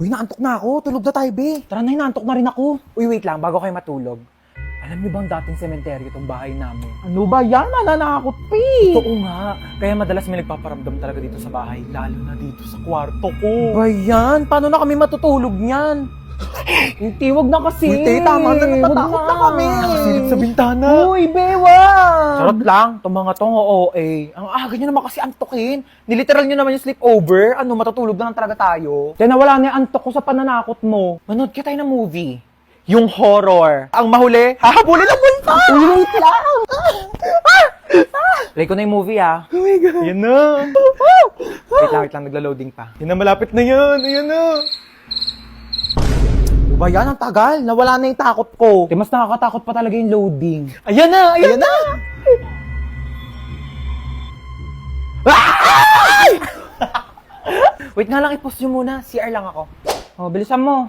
Uy, naantok na ako. Tulog na tayo, be. Tara na, naantok na rin ako. Uy, wait lang, bago kayo matulog. Alam niyo bang dating sementeryo itong bahay namin? Ano ba yan? Nananakot, Pi! Oo nga. Kaya madalas may nagpaparamdam talaga dito sa bahay, lalo na dito sa kwarto ko. Ba yan? Paano na kami matutulog niyan? Hindi, wag na kasi. Uy, te, tama na, natatakot na kami. Nakasilip sa bintana. Uy, bewa! Charot lang, itong mga tong OA. Ang aga nyo naman kasi antokin. Niliteral nyo naman yung sleepover. Ano, matutulog na lang talaga tayo. Kaya nawala na yung antok ko sa pananakot mo. Manood ka tayo ng movie. Yung horror. Ang mahuli, hahabulin ang multo! Uy, wait lang! Play ko na yung movie, ah. Oh my God. Yan na. Wait lang, nagla-loading pa. Yan na, malapit na yan. Ayan na. Ba yan, ang tagal. Nawala na yung takot ko. Mas nakakatakot pa talaga yung loading. Ayan na! Ayan, na! Wait nga lang, i-pause nyo muna. CR lang ako. Oh, bilisan mo.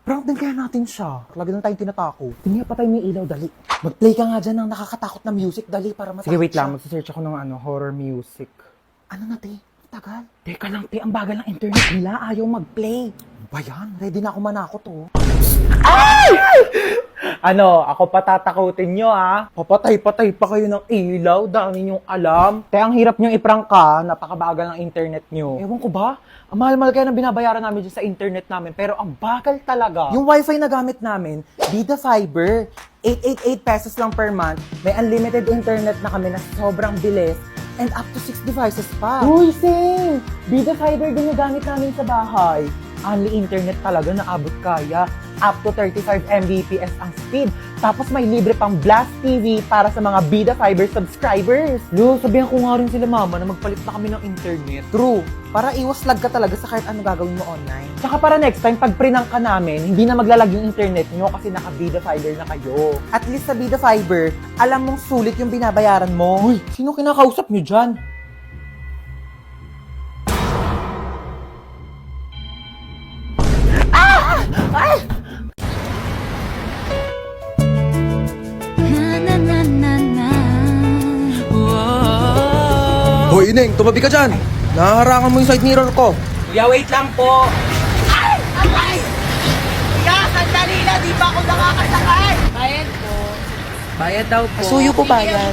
Prank din kaya natin siya. Lagi lang tayong tinatako. Tingnan pa tayo may ilaw, dali. Mag-play ka nga dyan ng nakakatakot na music, dali, para matakot Sige, wait siya. lang. Magsisearch ako ng horror music. Ano na, te? Tagal. Teka lang, te. Ang bagal ng internet nila. Ayaw mag-play. Ba yan? Ready na ako manakot, oh. Ano, ako patatakutin nyo, ah. Papatay-patay pa kayo ng ilaw. Dami nyong alam. Te, ang hirap nyong iprangka. Napakabagal ng internet nyo. Ewan ko ba? Ang mahal-mahal kaya ng binabayaran namin dyan sa internet namin. Pero ang bagal talaga. Yung wifi na gamit namin, Vida Fiber. 888 pesos lang per month. May unlimited internet na kami na sobrang bilis. And up to 6 devices pa. Uy, sing! Vida Fiber din yung gamit namin sa bahay. Only internet talaga na abot kaya. Up to 35 Mbps ang speed. Tapos may libre pang Blast TV para sa mga Vida Fiber subscribers. Lo, sabihan ko nga rin sila mama na magpalit na kami ng internet. True. Para iwas lag ka talaga sa kahit ano gagawin mo online. Tsaka para next time, pag prinang ka namin, hindi na maglalag yung internet nyo kasi naka-Vida Fiber na kayo. At least sa Vida Fiber, alam mong sulit yung binabayaran mo. Uy, sino kinakausap nyo dyan? Hoy, Ineng, tumabi ka dyan. Nahaharangan mo yung side mirror ko. Kuya, wait lang po. Kuya, sandali na, di ba ako nakakasakay? Bayad po. Bayad daw po. Suyo po bayad.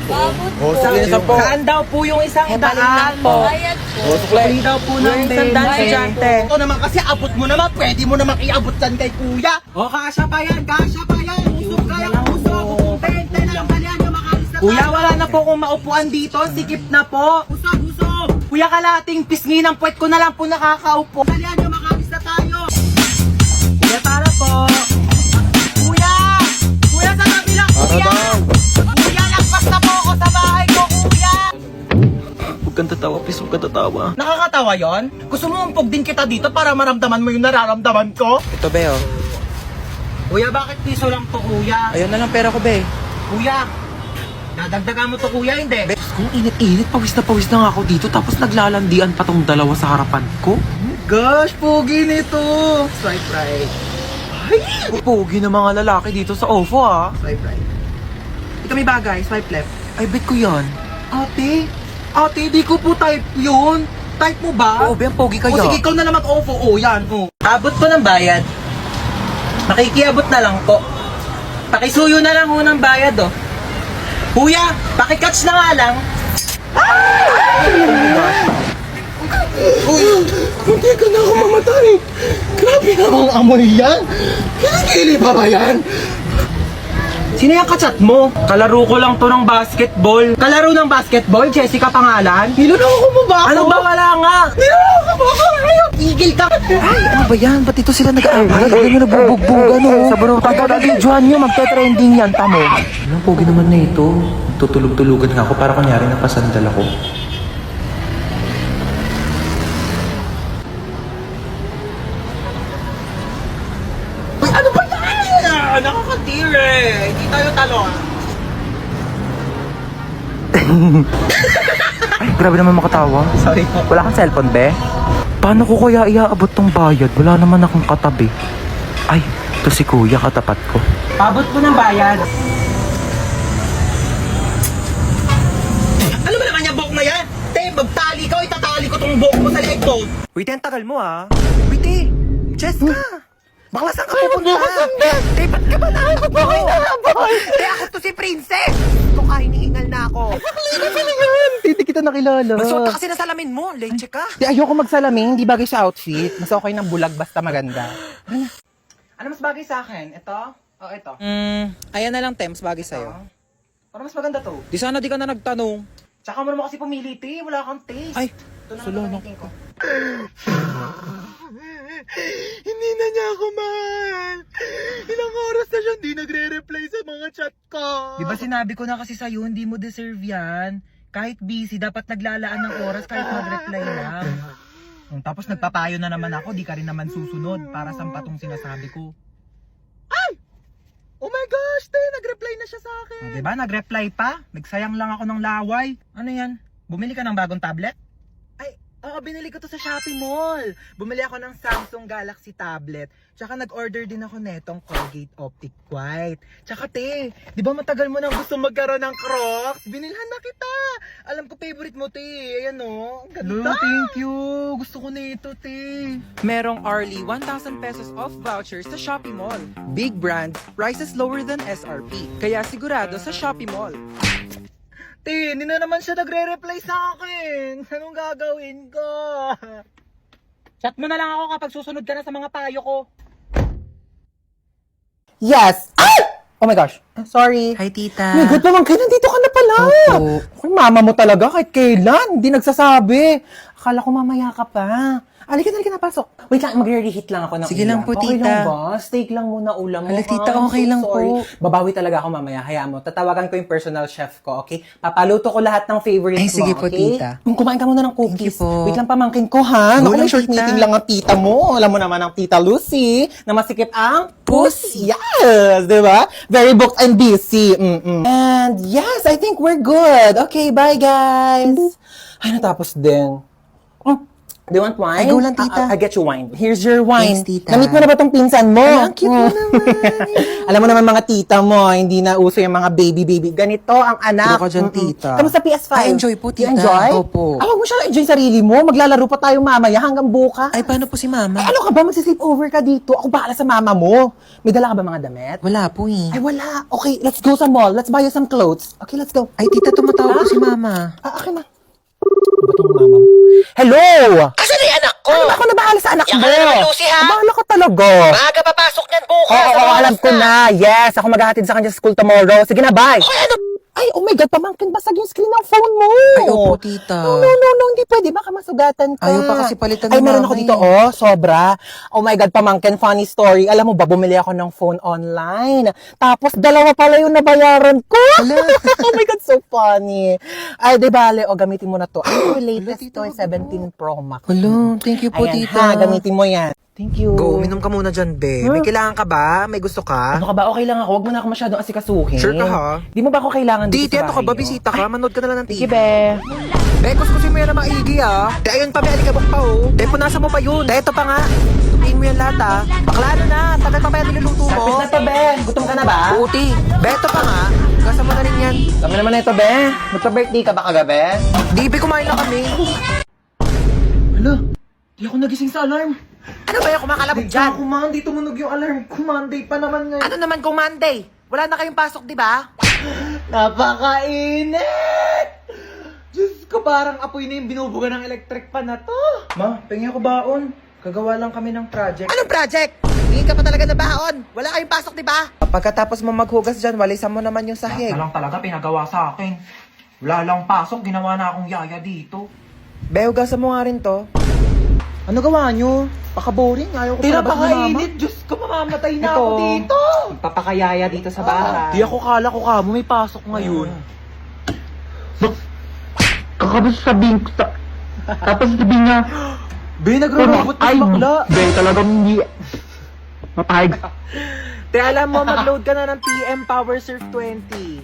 Babot Oh, po. sige, saan po? Saan daw po yung isang Hepaling daan? lang po. Bayad po. Sukli daw po ng isang daan, Bayad estudyante. po. Ito naman kasi abot mo naman, pwede mo naman iabot dyan kay kuya. O, kasya pa yan, kasya pa yan. Usok kaya usok, kung 20 na lang balian yung makalis na Kuya, tayo. wala na po kung maupuan dito. Sikip na po. Usok, usok. Kuya, kalating pisngi ng puwet ko na lang po nakakaupo. Balian yung makalis na tayo. Kuya, para po. Kuya! Kuya, sa tabi lang, kuya! Kuya, lagpas na po ako sa bahay ko, kuya! Huwag kang tatawa, pis. Huwag kang tatawa. Nakakatawa yon? Gusto mo umpog din kita dito para maramdaman mo yung nararamdaman ko? Ito, be, oh. Kuya, bakit piso lang to, kuya? Ayun na lang pera ko, be. Kuya, dadagdagan mo to, kuya, hindi? Kung init-init, pawis na nga ako dito, tapos naglalandian pa tong dalawa sa harapan ko. Gosh, pogi nito. Swipe right. Pugi ng mga lalaki dito sa OFO, ah. Swipe right. Ito may bagay, swipe left. Ay, bet ko yan. Ate, di ko po type yun. Type mo ba? Oo, be, ang pogi O kaya. sige, ikaw na naman ofo. O, yan. O. Abot po ng bayad. Makikiabot na lang po. Pakisuyo na lang ho ng bayad, oh. Kuya, pakikatch na nga lang. Uy, hindi ka na ako mamatay. Grabe namang amoy yan. Kinikili pa ba yan? Sino yung kachat mo? Kalaro ko lang to ng basketball. Kalaro ng basketball? Jessica pangalan? Niloloko mo ba ako? Ano ba wala nga? Niloloko mo ako? Ayaw, tigil ka. Ay, ano ba yan? Ba't ito sila nag-aaway? Ano yung nagbubugbugan, oh? Sa baro, taga-videohan nyo, magte-trending yan, tamo. Anong pogi naman na ito? Tutulog-tulugan nga ako para kunyari napasandal ako. Uy, ano ba yan? Nakakatire. Hindi tayo talo, ah. Ay, grabe naman makatawa. Sorry po. Wala kang cellphone, be? Paano ko kaya iaabot tong bayad? Wala naman akong katabi. Ay, ito si kuya, katapat ko. Abot po ng bayad. Ano ba naman yung buhok na yan? Te, magtali ka o itatali ko tong buhok mo sa leeg ko. Wait, ang tagal mo, ah. Wait, eh. Layas ka! Bakla saan ka pupunta? Eh, ba't ka ba nakakot mo? Eh, ako to si Princess! Kung hinihingal na ako. Hindi kita nakilala. Masuot ka kasi na salamin mo. Leche ka. Di, ayoko magsalamin, hindi bagay sa outfit. Mas okay ng bulag basta maganda. Ano mas bagay sa akin? Ito? O ito? Ayan na lang, Tem. Mas bagay sa'yo. Para mas maganda to. Di sana di ka na nagtanong. Tsaka mo naman kasi pumili, te. Wala kang taste. Ay, ito na salo, ang no? gagamitin ko. Hindi na niya ako mahal. Ilang oras na siya hindi nagre-reply sa mga chat ko. Di ba sinabi ko na kasi sa'yo, hindi mo deserve yan. Kahit busy, dapat naglalaan ng oras kahit mag-reply lang. Tapos nagpapayo na naman ako, di ka rin naman susunod para sa patong sinasabi ko. Oh my gosh, te, nag-reply na siya sa akin. Di ba? Nag-reply pa? Nagsayang lang ako ng laway. Ano yan? Bumili ka ng bagong tablet? Ay, oo, binili ko to sa Shopee Mall. Bumili ako ng Samsung Galaxy tablet. Tsaka nag-order din ako netong Colgate Optic White. Tsaka te, di ba matagal mo nang gusto magkaroon ng Crocs? Binilhan na kita. Alam ko favorite mo, te. Ayan o, ang ganda. Thank you. Gusto ko na ito, te. Merong Arly 1,000 pesos off vouchers sa Shopee Mall. Big brands, prices lower than SRP. Kaya sigurado sa Shopee Mall. Te, hindi na naman siya nagre-reply sa akin. Anong gagawin ko? Chat mo na lang ako kapag susunod ka na sa mga payo ko. Yes! Ay! Oh my gosh. Sorry. Hi, tita. My God, naman kayo, nandito ka na pala. Opo. Ay, mama mo talaga kahit kailan. Hindi nagsasabi. Akala ko mamaya ka pa. Halika na, pasok. Wait lang, magre-reheat lang ako ng Sige ulam. lang po, Okay tita. lang ba? Steak lang muna ulam mo. Hala, tita, I'm okay lang sorry. po. Babawi talaga ako mamaya. Hayaan mo. Tatawagan ko yung personal chef ko, okay? Papaluto ko lahat ng favorites Ay, mo, sige po, okay? tita. Kumain ka muna ng cookies. Thank you po. Wait lang, pamangkin ko, ha? Go Naku, lang, may short tita. meeting lang ang tita mo. Alam mo naman ang tita Lucy na masikip ang pussy. Yes, di ba? Very booked and busy. And yes, I think we're good. Okay, bye guys. Ay, natapos din. Do you want wine? Ay, go lang, tita. I'll get you wine. Here's your wine. Thanks, tita. Namit mo na ba tong pinsan mo? Ay, ang cute mo naman. Alam mo naman mga tita mo, hindi na uso yung mga baby. Ganito ang anak. True ka dyan, tita. Kamusta PS5? I enjoy po, tita. You enjoy? Opo. Huwag mo siya enjoy sarili mo. Maglalaro pa tayo mamaya hanggang bukas. Ay, paano po si mama? Ay, ano ka ba? Magsisleep over ka dito. Ako bahala sa mama mo. May dala ka ba mga damit? Wala po eh. Ay, wala. Okay, let's go sa mall. Let's buy you some clothes. Okay, let's go. Ay, tita, tumatawag po si mama. Akin na. Ano ba tong mama mo? Hello! Asan na yung anak ko? Ano ba ako nabahala sa anak Yan mo? ka naman, Lucy, ha? Bahala ka talaga. Maaga papasok niyan bukas. Oo, Ano alam oras ko na. Yes, ako maghahatid sa kanya sa school tomorrow. Sige na, bye. Ay, ano? Ay, oh my God, pamangkin, basag yung screen ng phone mo. Ay, opo, tita. No, hindi pwede. Baka masugatan ka. Ayaw pa kasi palitan Ay, ni meron mama ako dito, eh. sobra. Oh my God, pamangkin, funny story. Alam mo ba, bumili ako ng phone online. Tapos, dalawa pala yung nabayaran ko. Oh my God, so funny. Ay, di bale, gamitin mo na to. Ay, yung latest to, 17 Pro Max. Hello, thank you po, Ayan, tita. gamitin mo yan. Thank you. Go, uminom ka muna dyan, be. May kailangan ka ba? May gusto ka? Ano ka ba? Okay lang ako. Huwag mo na ako masyadong asikasuhin. Sure ka, ha? Di mo ba ako kailangan Di, dito sa ano ka ba? bahay niyo? Bisita ka? Manood ka na lang ng Sige, TV. be. Be, kuskusin mo yan na maigi, ah. De, ayun pa, may alikabok pa, oh. De, punasan mo pa yun. De, ito pa nga. Tupiin mo yan lahat, ah. Bakla, ano na? Tagal pa ba yan niluluto mo? Tapos na to, be. Gutom ka na ba? Puti. Be, ito pa nga. Gasa mo na rin yan. Kami naman na ito, be. Magpa-birthday ka ba kagabi? Di, be, kumain na kami. Hala, di ako nagising sa alarm. Ano ba yung kumakalabog dyan? Ako, man, di tumunog yung alarm. Monday pa naman ngayon. Ano naman kung Monday? Wala na kayong pasok, di ba? Napakainit! Diyos ko, parang apoy na yung binubuga ng electric pan na to. Ma, pengi ako baon. Kagawa lang kami ng project. Anong project? Hindi ka pa talaga na baon. Wala kayong pasok, di ba? Pagkatapos mo maghugas dyan, walisan mo naman yung sahig. Lahat na lang talaga pinagawa sa akin. Wala lang pasok, ginawa na akong yaya dito. Be, hugasan mo nga rin to. Ano gawa nyo? Paka-boring, ayaw ko palabas na mama. Diyos ko, mamamatay na ako dito. Magpapakayaya dito sa bahay. Di ako kala ko kamo, may pasok ngayon. Kakabas sabihin ko sa... Tapos sabihin niya, Be, nagro-robot na bakla. Be, talagang hindi... Mapahig. Te, alam mo, mag-load ka na ng PM Power Surf 20.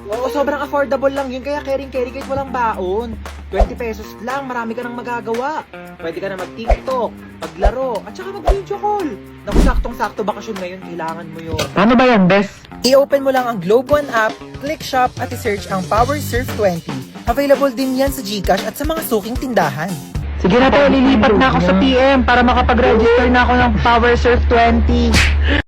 Oo, sobrang affordable lang yun, kaya caring-carry kahit walang baon. 20 pesos lang, marami ka nang magagawa. Pwede ka na mag-TikTok, maglaro, at saka mag-video call. Naku, saktong-sakto bakasyon ngayon, kailangan mo yun. Paano ba yan, Bes? I-open mo lang ang Globe One app, click shop at i-search ang Power Surf 20. Available din yan sa GCash at sa mga suking tindahan. Sige na, te. Lilipat na ako sa PM para makapag-register na ako ng PowerSurf 20.